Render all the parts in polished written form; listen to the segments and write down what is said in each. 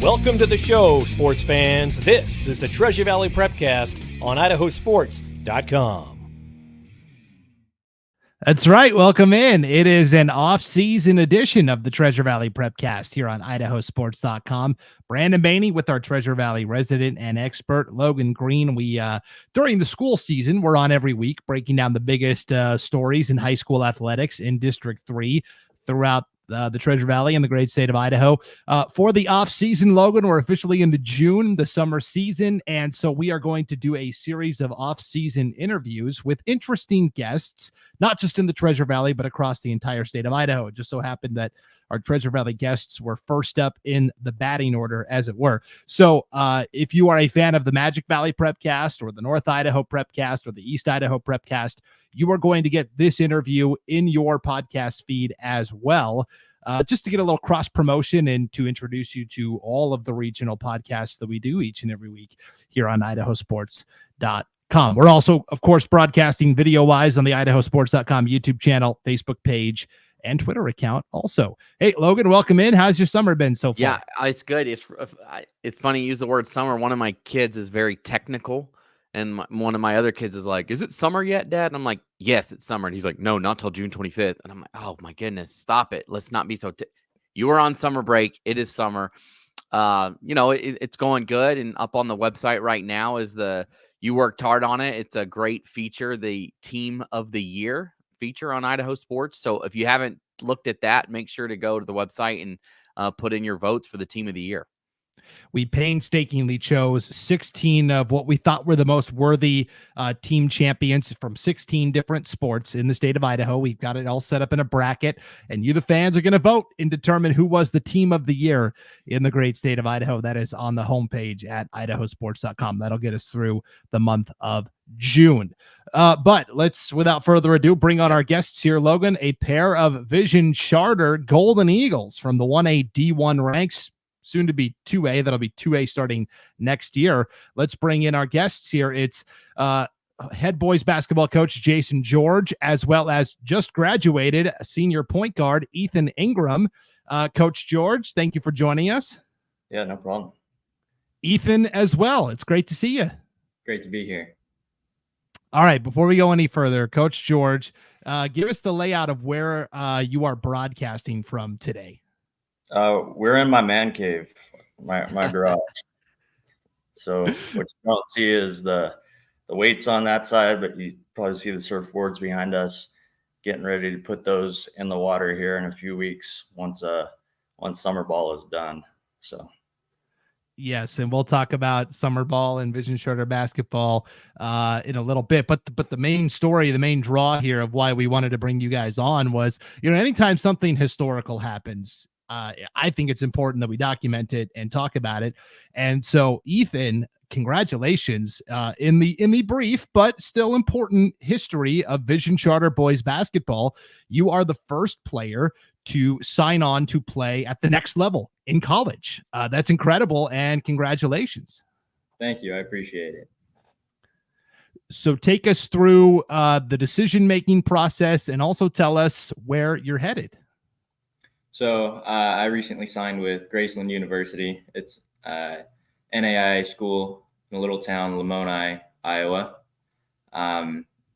Welcome to the show, sports fans. This is the Treasure Valley Prepcast on IdahoSports.com. That's right. Welcome in. It is an off-season edition of the Treasure Valley Prepcast here on IdahoSports.com. Brandon Baney with our Treasure Valley resident and expert, Logan Green. We, during the school season, we're on every week breaking down the biggest stories in high school athletics in District 3 throughout the Treasure Valley and the great state of Idaho. For the off-season, Logan, we're officially into June, the summer season, and so we are going to do a series of off-season interviews with interesting guests, not just in the Treasure Valley, but across the entire state of Idaho. It just so happened that our Treasure Valley guests were first up in the batting order, as it were. So if you are a fan of the Magic Valley Prepcast or the North Idaho Prepcast or the East Idaho Prepcast, you are going to get this interview in your podcast feed as well, just to get a little cross promotion and to introduce you to all of the regional podcasts that we do each and every week here on IdahoSports.com. We're also, of course, broadcasting video-wise on the IdahoSports.com YouTube channel, Facebook page, and Twitter account also. Hey, Logan, welcome in. How's your summer been so far? Yeah, it's good. It's funny you use the word summer. One of my kids is very technical, and one of my other kids is like, "Is it summer yet, Dad?" And I'm like, "Yes, it's summer." And he's like, "No, not till June 25th." And I'm like, "Oh my goodness, stop it. Let's not be so you are on summer break. It is summer." It's going good, and up on the website right now is you worked hard on it. It's a great feature, the Team of the Year feature on Idaho Sports. So if you haven't looked at that, make sure to go to the website and put in your votes for the Team of the Year. We painstakingly chose 16 of what we thought were the most worthy team champions from 16 different sports in the state of Idaho. We've got it all set up in a bracket, and you, the fans, are going to vote and determine who was the team of the year in the great state of Idaho. That is on the homepage at IdahoSports.com. That'll get us through the month of June. But let's, without further ado, bring on our guests here. Logan, a pair of Vision Charter Golden Eagles from the 1A D1 ranks, soon to be 2A. That'll be 2A starting next year. Let's bring in our guests here. It's head boys basketball coach Jason George, as well as just graduated senior point guard Ethan Ingram. Coach George, thank you for joining us. Yeah, no problem. Ethan as well. It's great to see you. Great to be here. All right, before we go any further, Coach George, give us the layout of where you are broadcasting from today. We're in my man cave, my garage. So what you don't see is the weights on that side, but you probably see the surfboards behind us, getting ready to put those in the water here in a few weeks once summer ball is done. So yes, and we'll talk about summer ball and Vision Charter basketball in a little bit. But the main story, the main draw here of why we wanted to bring you guys on was, anytime something historical happens, I think it's important that we document it and talk about it. And so, Ethan, congratulations in the brief but still important history of Vision Charter boys basketball. You are the first player to sign on to play at the next level in college. That's incredible, and congratulations. Thank you. I appreciate it. So take us through the decision-making process and also tell us where you're headed. So I recently signed with Graceland University. It's NAIA school in a little town, Lamoni, Iowa.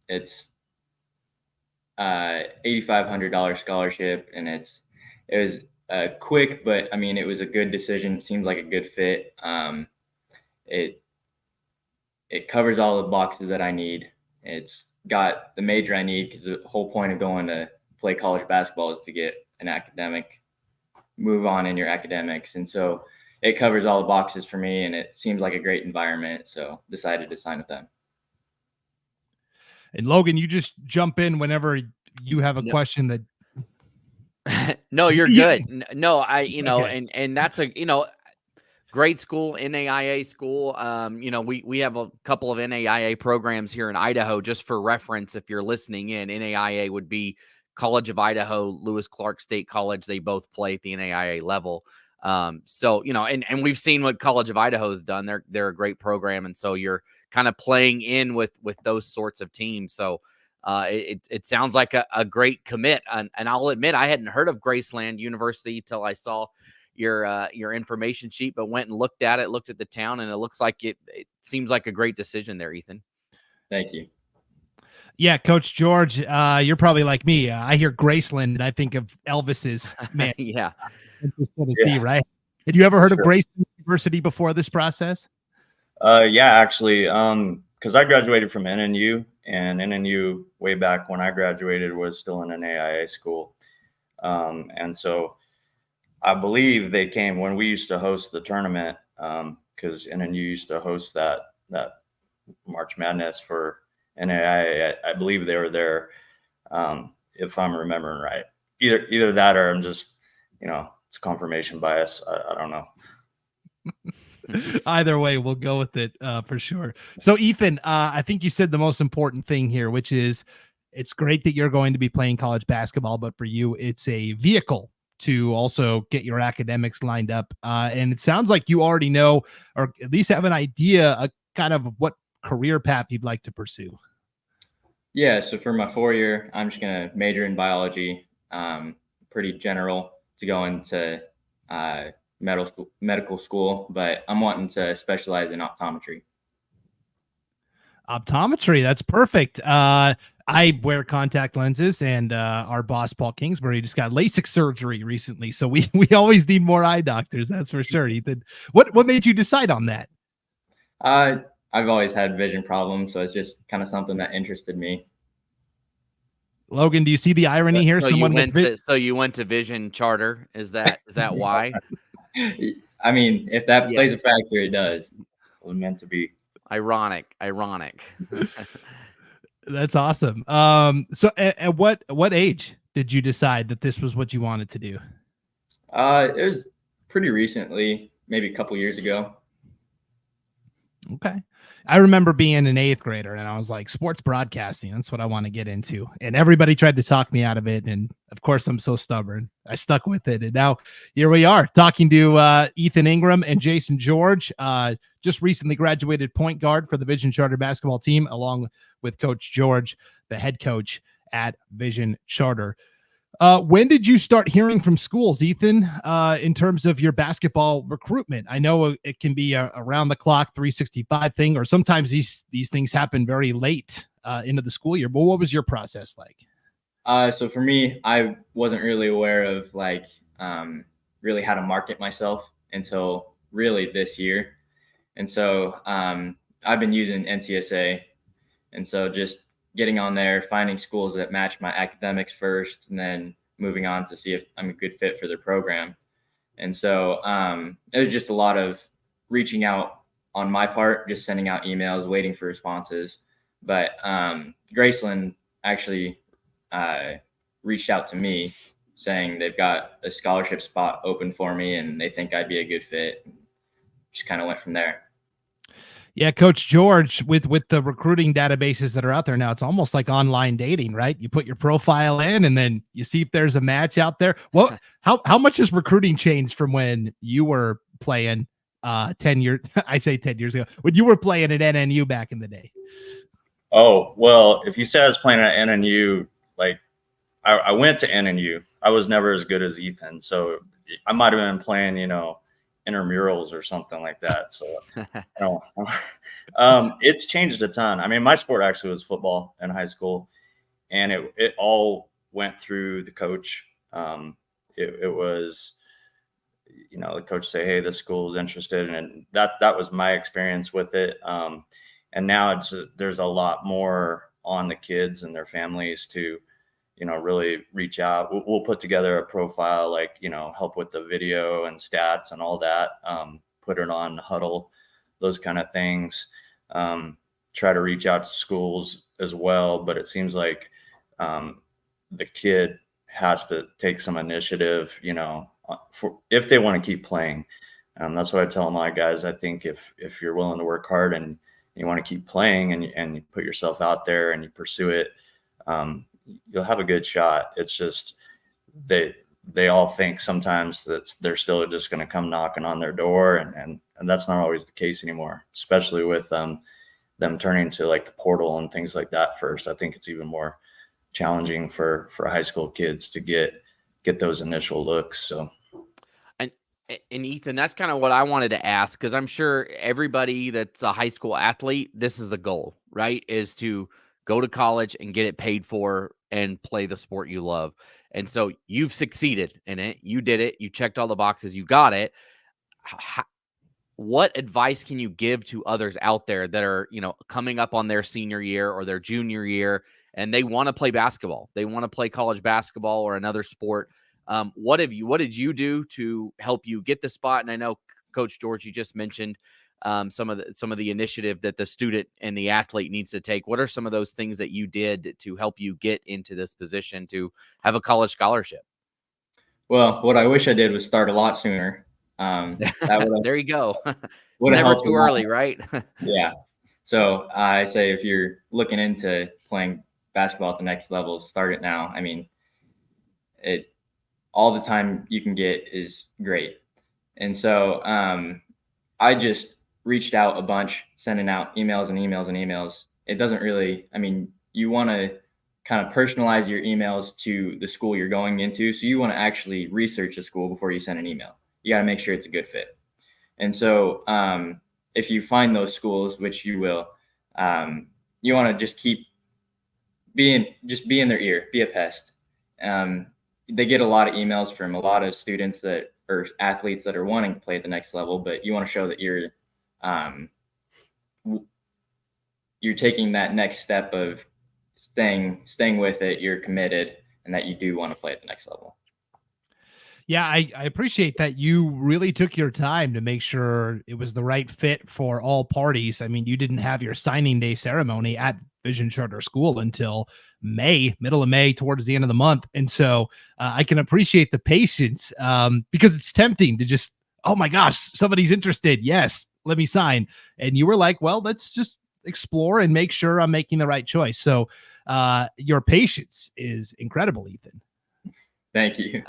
It's $8,500 scholarship, and it was quick, but I mean, it was a good decision. It seems like a good fit. It covers all the boxes that I need. It's got the major I need, because the whole point of going to play college basketball is to get an academic move on in your academics. And so it covers all the boxes for me, and it seems like a great environment. So decided to sign with them. And Logan, you just jump in whenever you have a question that. No, you're good. No, Okay. and that's a, great school, NAIA school. We have a couple of NAIA programs here in Idaho. Just for reference, if you're listening in, NAIA would be College of Idaho, Lewis Clark State College. They both play at the NAIA level. So, and we've seen what College of Idaho has done. They're a great program. And so you're kind of playing in with those sorts of teams. So it sounds like a great commit. And I'll admit, I hadn't heard of Graceland University till I saw your information sheet, but went and looked at the town, and it looks like it seems like a great decision there, Ethan. Thank you. Yeah, Coach George, you're probably like me. I hear Graceland and I think of Elvis's man. Yeah. Tennessee, right? Had you ever heard of Graceland University before this process? Yeah, actually, because I graduated from NNU, and NNU way back when I graduated was still in an AIA school. And so I believe they came when we used to host the tournament, because NNU used to host that March Madness for NAIA. I believe they were there, if I'm remembering right. Either that or I'm just, it's confirmation bias. I don't know. Either way, we'll go with it for sure. So, Ethan, I think you said the most important thing here, which is it's great that you're going to be playing college basketball, but for you, it's a vehicle to also get your academics lined up. And it sounds like you already know, or at least have an idea, kind of what career path you'd like to pursue. Yeah, so for my 4-year, I'm just going to major in biology, pretty general to go into medical school, but I'm wanting to specialize in optometry. Optometry, that's perfect. I wear contact lenses, and our boss, Paul Kingsbury, just got LASIK surgery recently. So we always need more eye doctors, that's for sure. Ethan, what made you decide on that? I've always had vision problems, so it's just kind of something that interested me. Logan, do you see the irony here? So you went to Vision Charter. Is that why? I mean, if that plays a factor, it does. It was meant to be. Ironic. That's awesome. So at what age did you decide that this was what you wanted to do? It was pretty recently, maybe a couple years ago. Okay. I remember being an 8th grader and I was like, sports broadcasting, that's what I want to get into. And everybody tried to talk me out of it. And of course, I'm so stubborn. I stuck with it. And now here we are talking to Ethan Ingram and Jason George, just recently graduated point guard for the Vision Charter basketball team, along with Coach George, the head coach at Vision Charter. When did you start hearing from schools, Ethan, in terms of your basketball recruitment? I know it can be a around the clock 365 thing, or sometimes these things happen very late into the school year. But what was your process like? So for me, I wasn't really aware of really how to market myself until really this year. And so I've been using NCSA. And so just getting on there, finding schools that match my academics first, and then moving on to see if I'm a good fit for their program. And so it was just a lot of reaching out on my part, just sending out emails, waiting for responses. But Graceland actually reached out to me saying they've got a scholarship spot open for me and they think I'd be a good fit. Just kind of went from there. Yeah, Coach George, with the recruiting databases that are out there now, it's almost like online dating, right? You put your profile in and then you see if there's a match out there. Well, how much has recruiting changed from when you were playing 10 years, I say 10 years ago, when you were playing at NNU back in the day? Oh, well, if you say I was playing at NNU, I went to NNU. I was never as good as Ethan. So I might have been playing, intramurals or something like that. So I don't it's changed a ton. I mean, my sport actually was football in high school, and it all went through the coach. It was, the coach say, hey, this school is interested. And that was my experience with it. And now there's a lot more on the kids and their families to, really reach out. We'll put together a profile, help with the video and stats and all that, put it on Huddle, those kind of things. Try to reach out to schools as well. But it seems like the kid has to take some initiative, if they want to keep playing. That's what I tell my guys. I think if you're willing to work hard and you want to keep playing and you put yourself out there and you pursue it, you'll have a good shot. It's just they all think sometimes that they're still just going to come knocking on their door, and that's not always the case anymore, especially with them turning to the portal and things like that first. I think it's even more challenging for high school kids to get those initial looks. So And Ethan, that's kind of what I wanted to ask, because I'm sure everybody that's a high school athlete, this is the goal, right? Is to go to college and get it paid for and play the sport you love. And so you've succeeded in it. You did it. You checked all the boxes. You got it. What advice can you give to others out there that are, coming up on their senior year or their junior year, and they want to play basketball? They want to play college basketball or another sport. What did you do to help you get the spot? And I know Coach George, you just mentioned some of the initiative that the student and the athlete needs to take. What are some of those things that you did to help you get into this position to have a college scholarship? Well, what I wish I did was start a lot sooner. That there you go. It's would've never helped a too lot. early, right? Yeah. So I say if you're looking into playing basketball at the next level, start it now. I mean, all the time you can get is great. And so I just reached out a bunch, sending out emails and emails and emails. It doesn't really, I mean, you want to kind of personalize your emails to the school you're going into. So you want to actually research the school before you send an email. You got to make sure it's a good fit. And so if you find those schools, which you will, you want to just keep be in their ear, be a pest. They get a lot of emails from a lot of students or athletes that are wanting to play at the next level, but you want to show that you're taking that next step of staying with it, you're committed, and that you do want to play at the next level. Yeah, I appreciate that you really took your time to make sure it was the right fit for all parties. I mean, you didn't have your signing day ceremony at Vision Charter School until middle of May, towards the end of the month. And so I can appreciate the patience because it's tempting to just, oh my gosh, somebody's interested. Yes, let me sign. And you were like, well, let's just explore and make sure I'm making the right choice. So your patience is incredible, Ethan. Thank you.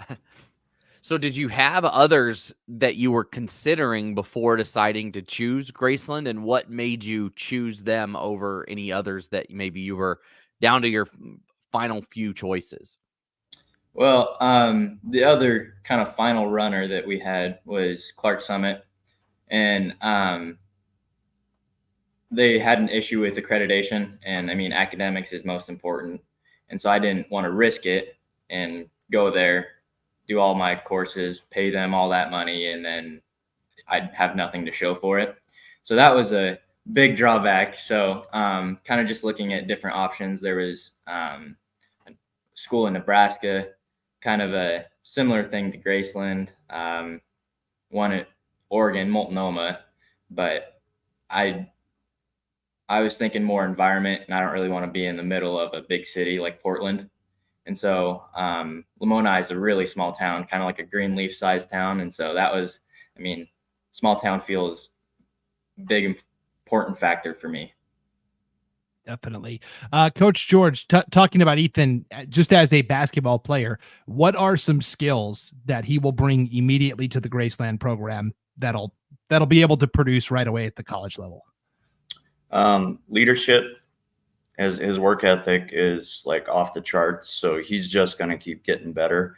So did you have others that you were considering before deciding to choose Graceland, and what made you choose them over any others that maybe you were down to your final few choices? Well, the other kind of final runner that we had was Clark Summit, and they had an issue with accreditation, and I mean, academics is most important. And so I didn't want to risk it and go there, do all my courses, pay them all that money, and then I'd have nothing to show for it. So that was a big drawback. So kind of just looking at different options. There was a school in Nebraska, kind of a similar thing to Graceland, one at Oregon, Multnomah, but I was thinking more environment, and I don't really want to be in the middle of a big city like Portland. And so Lamoni is a really small town, kind of like a Greenleaf sized town. And so that was, I mean, small town feels big, important factor for me. Definitely. Coach George, talking about Ethan, just as a basketball player, what are some skills that he will bring immediately to the Graceland program that'll be able to produce right away at the college level? Leadership. His work ethic is like off the charts. So he's just going to keep getting better.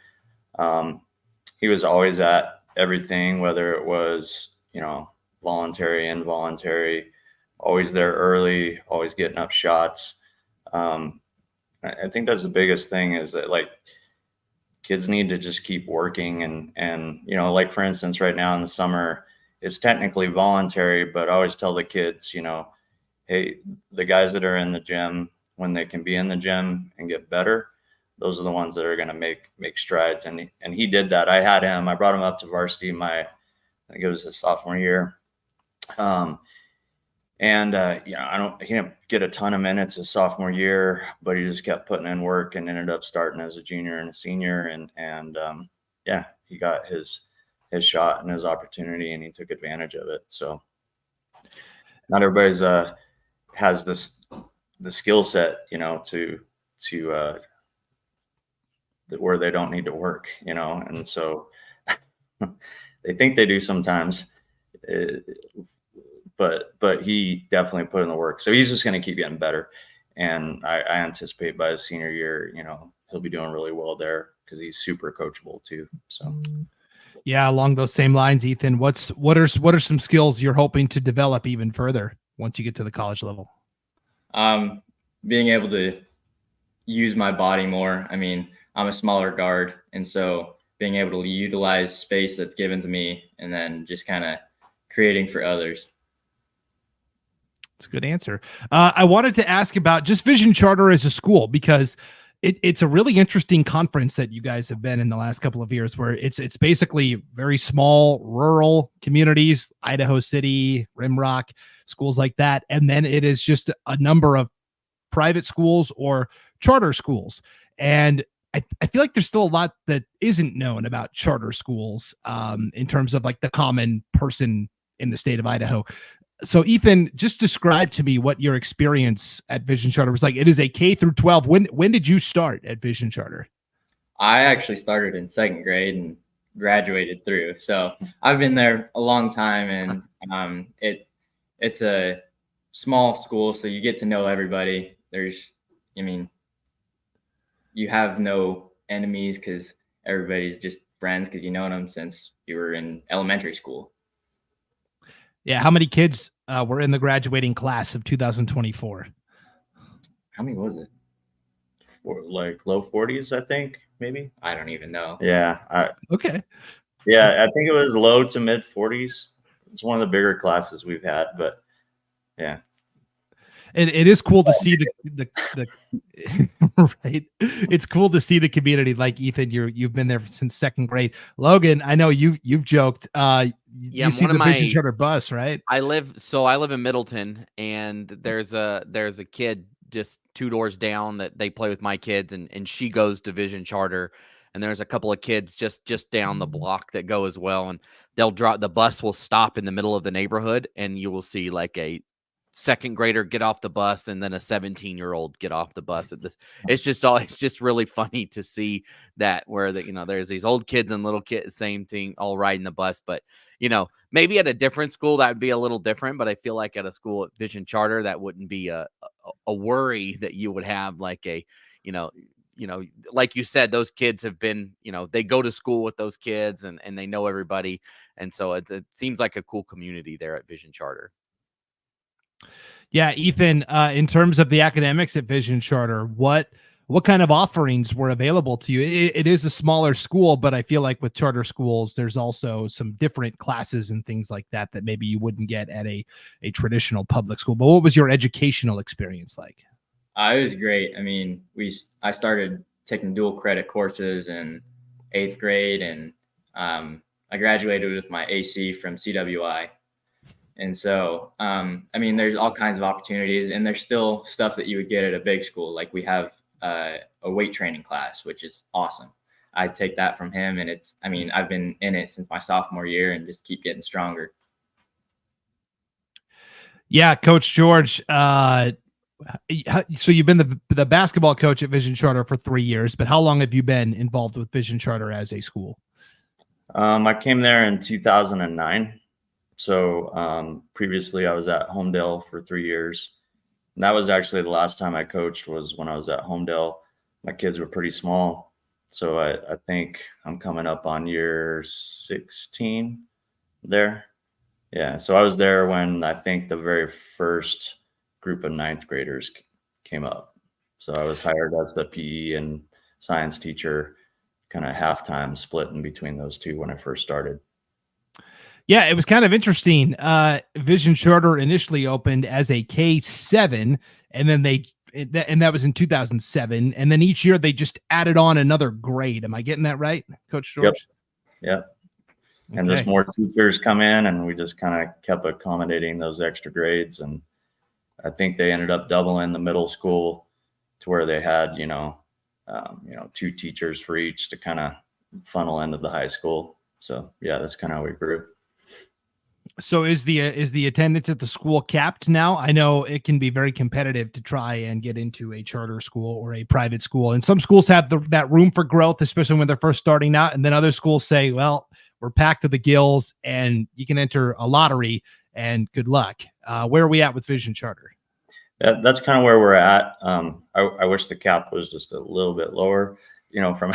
He was always at everything, whether it was, voluntary, involuntary, always there early, always getting up shots. I think that's the biggest thing, is that like kids need to just keep working and, like for instance, right now in the summer, it's technically voluntary, but I always tell the kids, hey, the guys that are in the gym, when they can be in the gym and get better, those are the ones that are going to make strides. And he did that. I brought him up to varsity I think it was his sophomore year. He didn't get a ton of minutes his sophomore year, but he just kept putting in work and ended up starting as a junior and a senior. And he got his shot and his opportunity, and he took advantage of it. So not everybody's has the skill set, to where they don't need to work, and so they think they do sometimes, but he definitely put in the work. So he's just going to keep getting better, and I anticipate by his senior year, he'll be doing really well there because he's super coachable too. So. Yeah, along those same lines, Ethan, what are some skills you're hoping to develop even further once you get to the college level? Being able to use my body more. I mean, I'm a smaller guard, and so being able to utilize space that's given to me and then just kind of creating for others. It's a good answer. I wanted to ask about just Vision Charter as a school, because it's a really interesting conference that you guys have been in the last couple of years, where it's basically very small rural communities, Idaho City, Rimrock, schools like that, and then it is just a number of private schools or charter schools. And I feel like there's still a lot that isn't known about charter schools in terms of like the common person in the state of Idaho. So Ethan, just describe to me what your experience at Vision Charter was like. It is a K through 12. When did you start at Vision Charter? I actually started in second grade and graduated through. So I've been there a long time, and it's a small school, so you get to know everybody. You have no enemies because everybody's just friends because you know them since you were in elementary school. Yeah. How many kids were in the graduating class of 2024? How many was it? Like low 40s, I think, maybe. I don't even know. Yeah. Okay. Yeah, I think it was low to mid 40s. It's one of the bigger classes we've had, but yeah. It is cool to see the right. It's cool to see the community. Like Ethan, you've been there since second grade. Logan, I know you've joked. You see the Vision Charter bus, right? I live in Middleton, and there's a kid just 2 doors down that they play with my kids, and she goes to Vision Charter, and there's a couple of kids just down the block that go as well, and the bus will stop in the middle of the neighborhood, and you will see like a second grader get off the bus and then a 17-year-old get off the bus at this. It's just really funny to see that, where there's these old kids and little kids, same thing, all riding the bus. But maybe at a different school that would be a little different, but I feel like at a school at Vision Charter that wouldn't be a worry that you would have, like like you said, those kids have been, they go to school with those kids and they know everybody, and so it seems like a cool community there at Vision Charter. Yeah, Ethan, in terms of the academics at Vision Charter, what kind of offerings were available to you? It is a smaller school, but I feel like with charter schools, there's also some different classes and things like that maybe you wouldn't get at a traditional public school. But what was your educational experience like? It was great. I mean, I started taking dual credit courses in 8th grade, and I graduated with my AC from CWI. And so, there's all kinds of opportunities, and there's still stuff that you would get at a big school. Like we have a weight training class, which is awesome. I take that from him, and I've been in it since my sophomore year and just keep getting stronger. Yeah, Coach George. So you've been the basketball coach at Vision Charter for 3 years, but how long have you been involved with Vision Charter as a school? I came there in 2009. So previously I was at Homedale for 3 years. And that was actually the last time I coached, was when I was at Homedale. My kids were pretty small. So I think I'm coming up on year 16 there. Yeah. So I was there when I think the very first group of 9th graders came up. So I was hired as the PE and science teacher, kind of halftime, split in between those two when I first started. Yeah, it was kind of interesting. Vision Charter initially opened as a K7, and then that was in 2007. And then each year they just added on another grade. Am I getting that right, Coach George? Yep. Okay. And there's more teachers come in, and we just kind of kept accommodating those extra grades. And I think they ended up doubling the middle school to where they had, 2 teachers for each to kind of funnel into the high school. So yeah, that's kind of how we grew. So is the attendance at the school capped now? I know it can be very competitive to try and get into a charter school or a private school. And some schools have that room for growth, especially when they're first starting out. And then other schools say, well, we're packed to the gills and you can enter a lottery and good luck. Where are we at with Vision Charter? That's kind of where we're at. I wish the cap was just a little bit lower, from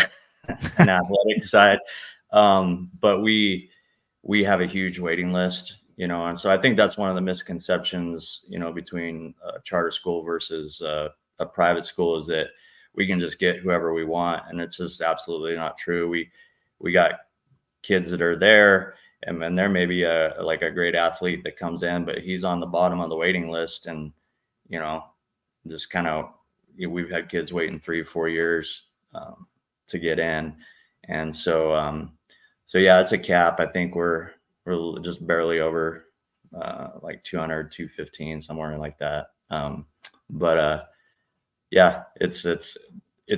an athletic side. But we have a huge waiting list, and so I think that's one of the misconceptions, between a charter school versus a private school, is that we can just get whoever we want, and it's just absolutely not true. We got kids that are there, and then there may be a great athlete that comes in, but he's on the bottom of the waiting list, and just kind of, we've had kids waiting 3-4 years to get in, and so yeah, it's a cap. I think we're just barely over 200, 215, somewhere like that. But yeah, it's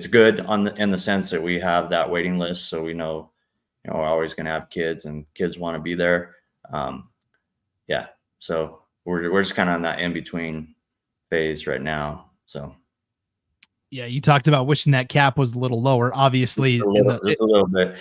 good in the sense that we have that waiting list, so we know, we're always going to have kids, and kids want to be there. Yeah, so we're just kind of in that in between phase right now. So. Yeah, you talked about wishing that cap was a little lower. Obviously, just a little bit.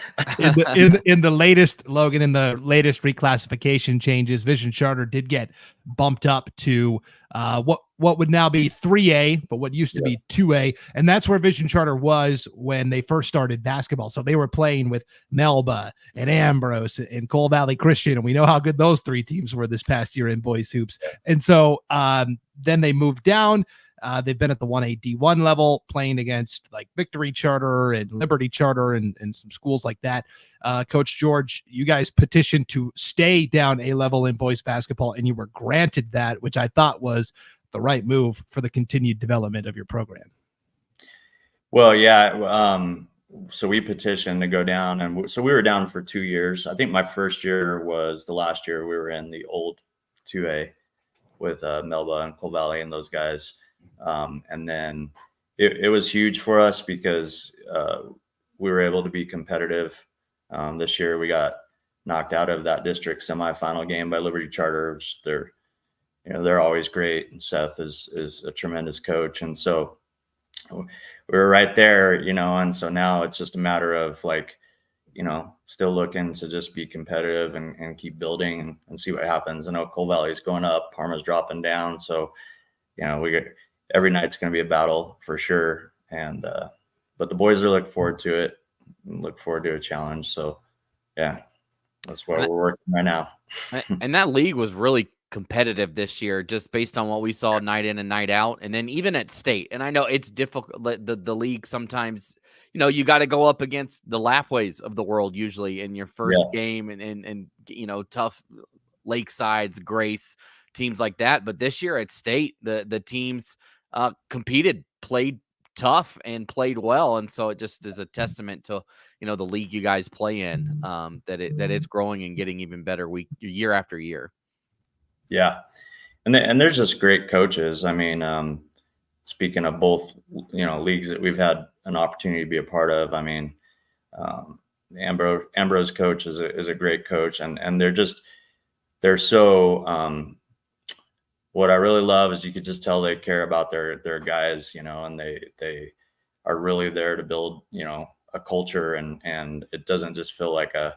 in the latest, Logan, in the latest reclassification changes, Vision Charter did get bumped up to what would now be 3A, but what used to be 2A, and that's where Vision Charter was when they first started basketball. So they were playing with Melba and Ambrose and Coal Valley Christian, and we know how good those three teams were this past year in boys hoops. And so then they moved down. They've been at the 1A D1 level, playing against like Victory Charter and Liberty Charter and some schools like that. Coach George, you guys petitioned to stay down A level in boys basketball, and you were granted that, which I thought was the right move for the continued development of your program. Well, yeah. So we petitioned to go down, and so we were down for 2 years. I think my first year was the last year we were in the old 2A with Melba and Coal Valley and those guys. And then it was huge for us because we were able to be competitive. This year we got knocked out of that district semifinal game by Liberty Charter, which they're always great, and Seth is a tremendous coach, and so we were right there, and so now it's just a matter of still looking to just be competitive and keep building and see what happens. I know Coal Valley's going up, Parma's dropping down, so every night's going to be a battle for sure. And, but the boys are looking forward to it, and look forward to a challenge. So yeah, that's what we're working right now. And that league was really competitive this year, just based on what we saw night in and night out. And then even at state, and I know it's difficult, the league sometimes, you got to go up against the Lapways of the world, usually in your first game, and tough Lakesides, Grace, teams like that. But this year at state, the teams competed, played tough, and played well, and so it just is a testament to the league you guys play in, that it's growing and getting even better year after year. Yeah, and there's just great coaches. I mean, speaking of both leagues that we've had an opportunity to be a part of, I mean, Ambrose coach is a great coach, and they're so what I really love is you could just tell they care about their guys, and they are really there to build, a culture, and it doesn't just feel like a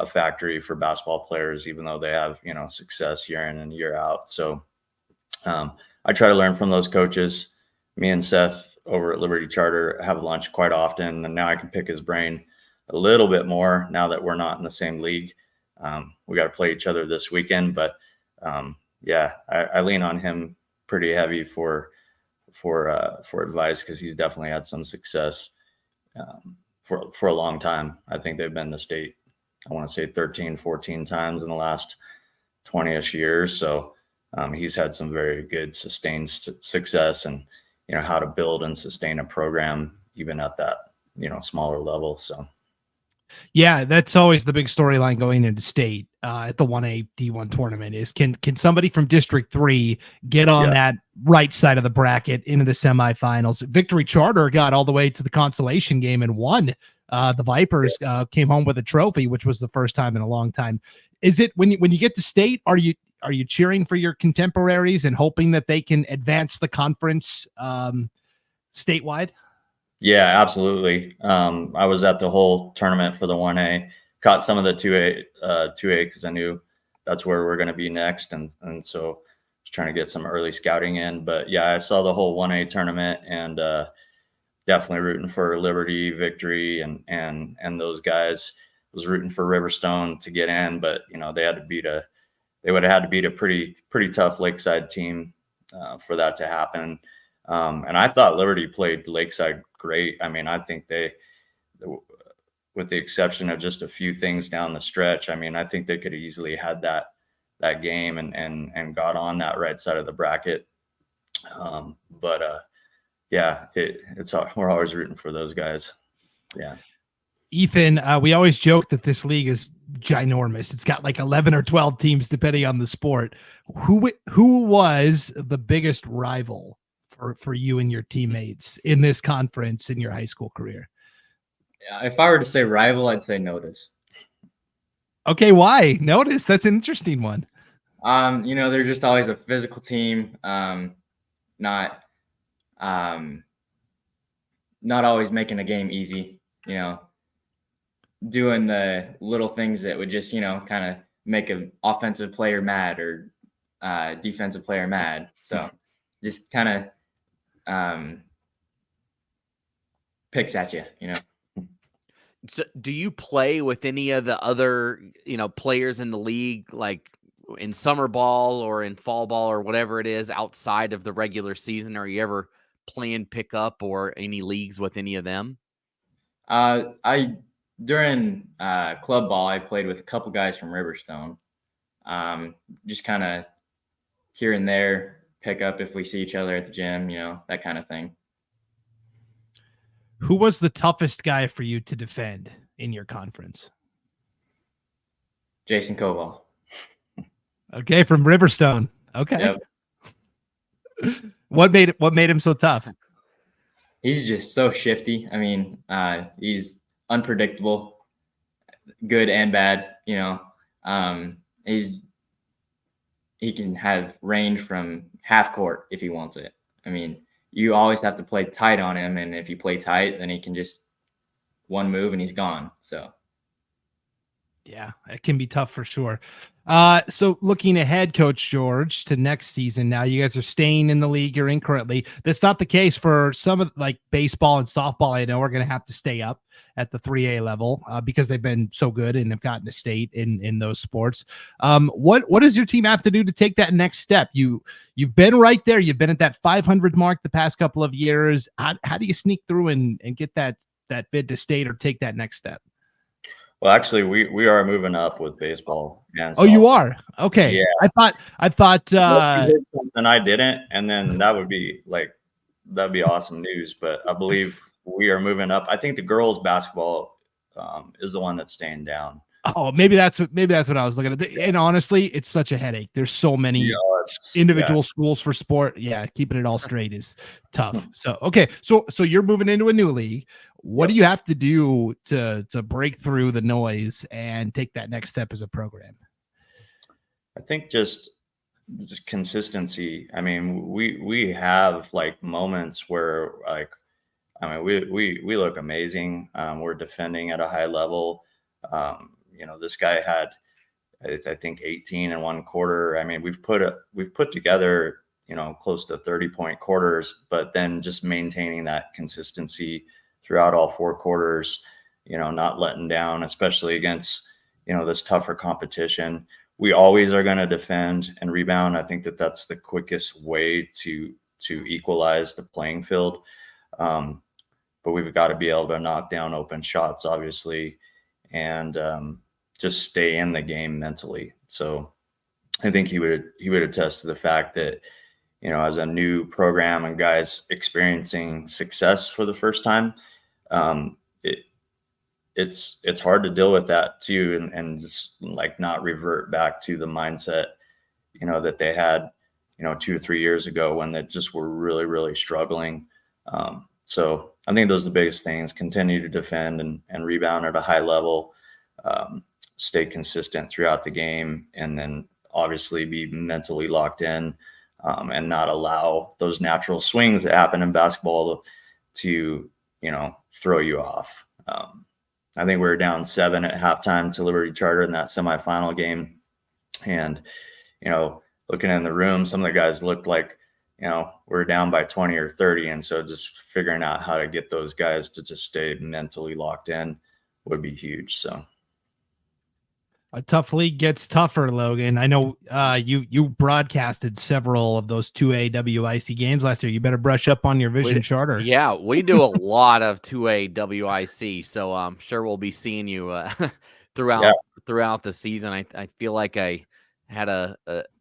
factory for basketball players, even though they have, success year in and year out. So I try to learn from those coaches. Me and Seth over at Liberty Charter have lunch quite often, and now I can pick his brain a little bit more now that we're not in the same league. We got to play each other this weekend, but yeah, I lean on him pretty heavy for advice, because he's definitely had some success for a long time. I think they've been to state, I want to say 13, 14 times in the last 20-ish years. So he's had some very good sustained success, and how to build and sustain a program even at that smaller level. So. Yeah, that's always the big storyline going into state at the 1A D1 tournament is can somebody from District 3 get on that right side of the bracket into the semifinals? Victory Charter got all the way to the consolation game and won. The Vipers came home with a trophy, which was the first time in a long time. Is it when you get to state, are you cheering for your contemporaries and hoping that they can advance the conference statewide? Yeah, absolutely. I was at the whole tournament for the 1A, caught some of the 2A because I knew that's where we're going to be next. And so I was trying to get some early scouting in. But yeah, I saw the whole 1A tournament, and definitely rooting for Liberty, Victory, and those guys. was rooting for Riverstone to get in, but they would have had to beat a pretty tough Lakeside team for that to happen. And I thought Liberty played Lakeside great. I mean, I think they, with the exception of just a few things down the stretch, I mean, I think they could have easily had that game and got on that right side of the bracket. Yeah, we're always rooting for those guys. Yeah. Ethan, we always joke that this league is ginormous. It's got like 11 or 12 teams, depending on the sport. Who was the biggest rival for you and your teammates in this conference in your high school career? If I were to say rival, I'd say Notice. Okay, why? Notice, that's an interesting one. They're just always a physical team. Not always making a game easy, doing the little things that would just, kind of make an offensive player mad or defensive player mad. So just kind of picks at you, So do you play with any of the other, players in the league, like in summer ball or in fall ball or whatever it is outside of the regular season? Are you ever playing pickup or any leagues with any of them? During club ball, I played with a couple guys from Riverstone. Just kind of here and there, pick up if we see each other at the gym, that kind of thing. Who was the toughest guy for you to defend in your conference? Jason Koval. Okay, from Riverstone. Okay. Yep. What made him so tough? He's just so shifty. I mean, he's unpredictable, good and bad. He can have range from half court if he wants it. I mean, you always have to play tight on him, and if you play tight, then he can just one move and he's gone. So yeah, it can be tough for sure. So looking ahead, Coach George, to next season, now you guys are staying in the league you're in currently. That's not the case for some of like baseball and softball. I know are going to have to stay up at the 3A level because they've been so good and have gotten to state in those sports. What does your team have to do to take that next step? You've been right there. You've been at that 500 mark the past couple of years. How do you sneak through and get that bid to state or take that next step? Well, actually, we are moving up with baseball. Oh, you are? Okay. Yeah. I thought something I didn't, and then that'd be awesome news. But I believe we are moving up. I think the girls basketball is the one that's staying down. Oh, maybe that's what I was looking at. And honestly, it's such a headache. There's so many individual schools for sport. Yeah, keeping it all straight is tough. So okay, so you're moving into a new league. What do you have to do to break through the noise and take that next step as a program? I think just consistency. I mean, we have like moments where we look amazing. We're defending at a high level. This guy had, I think, 18 in one quarter. I mean, we've put together, close to 30-point quarters, but then just maintaining that consistency throughout all four quarters, not letting down, especially against, this tougher competition. We always are going to defend and rebound. I think that's the quickest way to equalize the playing field. But we've got to be able to knock down open shots, obviously, and just stay in the game mentally. So I think he would attest to the fact that, as a new program and guys experiencing success for the first time, it's hard to deal with that too, and just like not revert back to the mindset, that they had, 2 or 3 years ago when they just were really, really struggling. So I think those are the biggest things: continue to defend and rebound at a high level, stay consistent throughout the game, and then obviously be mentally locked in, and not allow those natural swings that happen in basketball to throw you off. I think we were down 7 at halftime to Liberty Charter in that semifinal game. And, looking in the room, some of the guys looked like, we're down by 20 or 30. And so just figuring out how to get those guys to just stay mentally locked in would be huge. So, A tough league gets tougher, Logan. I know you broadcasted several of those 2A WIC games last year. You better brush up on your Vision Charter. Yeah, we do a lot of 2A WIC, so I'm sure we'll be seeing you throughout the season. I feel like I had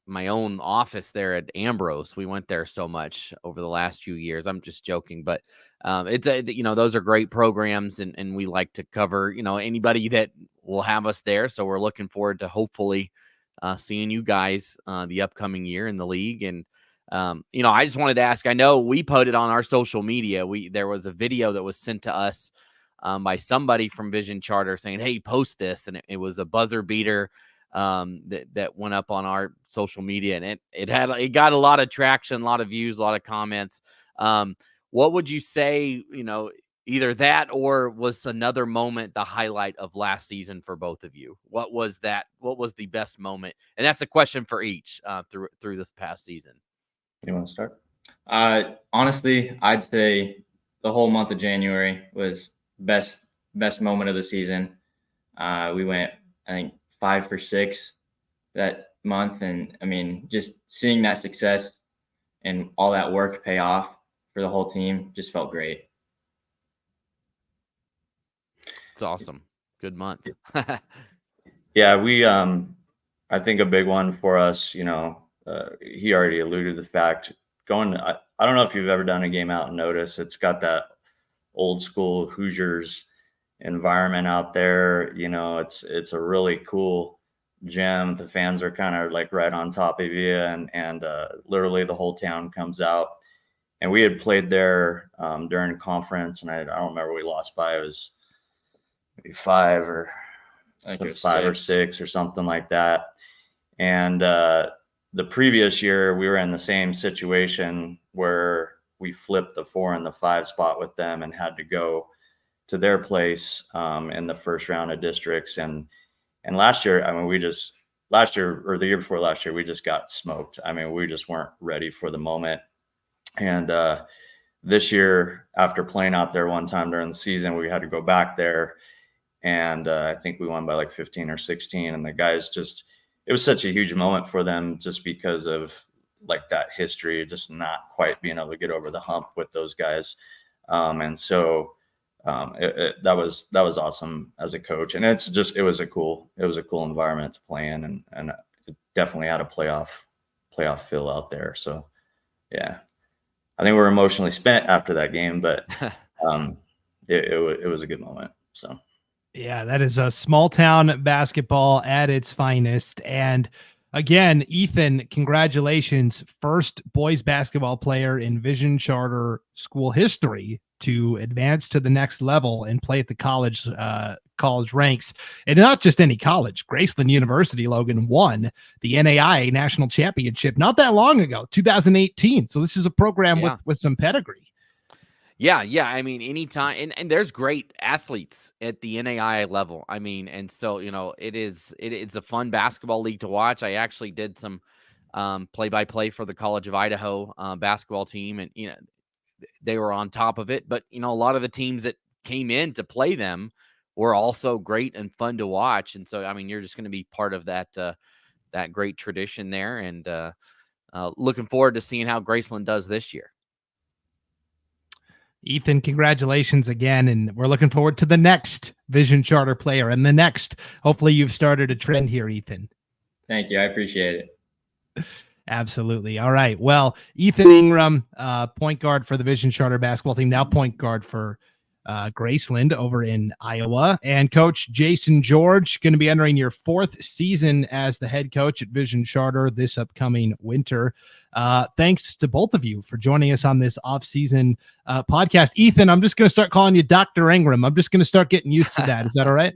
my own office there at Ambrose. We went there so much over the last few years. I'm just joking, but it's those are great programs, and we like to cover anybody that will have us there. So we're looking forward to hopefully seeing you guys the upcoming year in the league. And I just wanted to ask, I know we put it on our social media. There was a video that was sent to us by somebody from Vision Charter saying, hey, post this. And it was a buzzer beater that went up on our social media, and it got a lot of traction, a lot of views, a lot of comments. What would you say, either that or was another moment the highlight of last season for both of you? What was the best moment? And that's a question for each through this past season. You want to start? Honestly, I'd say the whole month of January was best moment of the season. We went, I think, 5 for 6 that month. And I mean, just seeing that success and all that work pay off for the whole team just felt great. It's awesome. Good month. Yeah, we I think a big one for us, he already alluded to the fact I don't know if you've ever done a game out in Notice. It's got that old school Hoosiers environment out there. It's a really cool gym. The fans are kind of like right on top of you, and literally the whole town comes out. And we had played there during conference, and I don't remember, we lost by, it was maybe 5 or 5 or 6 or something like that. And the previous year we were in the same situation where we flipped the 4 and the 5 spot with them and had to go to their place in the first round of districts. And last year, I mean, last year or the year before last year, we just got smoked. I mean, we just weren't ready for the moment. And this year, after playing out there one time during the season, we had to go back there. And I think we won by like 15 or 16. And the guys it was such a huge moment for them just because of like that history, just not quite being able to get over the hump with those guys. And so that was awesome as a coach. And it was a cool environment to play in, and it definitely had a playoff feel out there. So yeah, I think we were emotionally spent after that game, but it was a good moment. So yeah, that is a small town basketball at its finest. And again, Ethan, congratulations. First boys basketball player in Vision Charter school history to advance to the next level and play at the college ranks. And not just any college. Graceland University, Logan, won the NAIA National Championship not that long ago, 2018. So this is a program with some pedigree. Yeah. I mean, anytime, and there's great athletes at the NAIA level. I mean, and so it's a fun basketball league to watch. I actually did some play-by-play for the College of Idaho basketball team, and they were on top of it. But a lot of the teams that came in to play them were also great and fun to watch. And so, I mean, you're just going to be part of that great tradition there, and looking forward to seeing how Graceland does this year. Ethan, congratulations again, and we're looking forward to the next Vision Charter player and the next. Hopefully you've started a trend here, Ethan. Thank you. I appreciate it. Absolutely. All right. Well, Ethan Ingram, point guard for the Vision Charter basketball team, now point guard for Graceland over in Iowa. And Coach Jason George, going to be entering your 4th season as the head coach at Vision Charter this upcoming winter. Thanks to both of you for joining us on this off-season podcast. Ethan, I'm just going to start calling you Dr. Ingram. I'm just going to start getting used to that. Is that all right?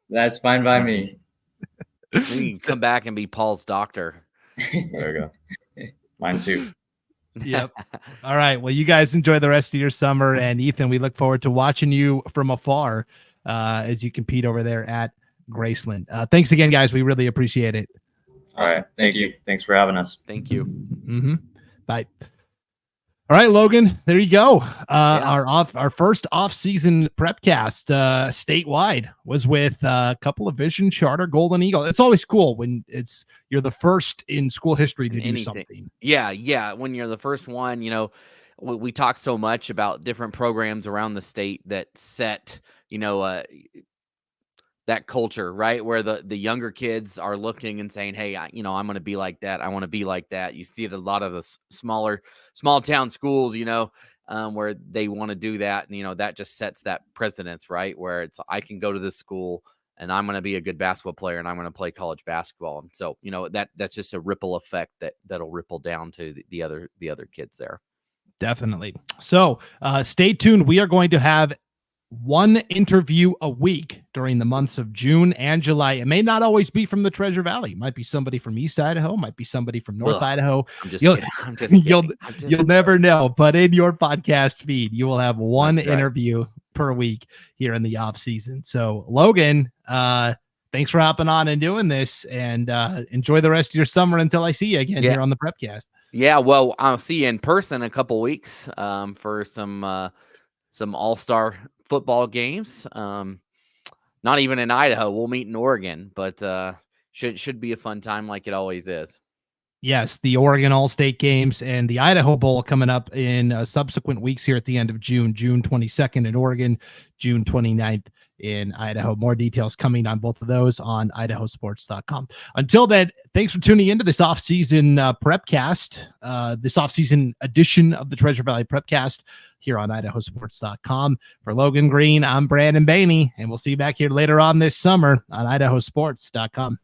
That's fine by me. We can come back and be Paul's doctor. There you go. Mine too. Yep. All right. Well, you guys enjoy the rest of your summer. And Ethan, we look forward to watching you from afar as you compete over there at Graceland. Thanks again, guys. We really appreciate it. All right. Thank you. Thanks for having us. Thank you. Mm-hmm. Bye. All right, Logan, there you go. Our first off-season Prepcast statewide was with a couple of Vision Charter Golden Eagle. It's always cool when you're the first in school history to do something. Yeah. When you're the first one, we talk so much about different programs around the state that set, that culture, right? Where the younger kids are looking and saying, hey, I'm going to be like that. I want to be like that. You see it a lot of the small town schools, where they want to do that. And, that just sets that precedence, right? Where it's, I can go to this school and I'm going to be a good basketball player and I'm going to play college basketball. And so, that's just a ripple effect that'll ripple down to the other kids there. Definitely. So stay tuned. We are going to have one interview a week during the months of June and July. It may not always be from the Treasure Valley. It might be somebody from East Idaho, might be somebody from North Idaho. I'm just kidding. You'll never know, but in your podcast feed, you will have one interview per week here in the off season. So Logan, thanks for hopping on and doing this, and enjoy the rest of your summer until I see you again here on the Prepcast. Yeah. Well, I'll see you in person in a couple weeks for some all-star football games. Not even in Idaho. We'll meet in Oregon, but should be a fun time like it always is. Yes, the Oregon All-State Games and the Idaho Bowl coming up in subsequent weeks here at the end of June 22nd in Oregon, June 29th in Idaho. More details coming on both of those on IdahoSports.com. Until then, thanks for tuning into this off-season Prepcast, this off-season edition of the Treasure Valley Prepcast here on IdahoSports.com. For Logan Green, I'm Brandon Baney, and we'll see you back here later on this summer on IdahoSports.com.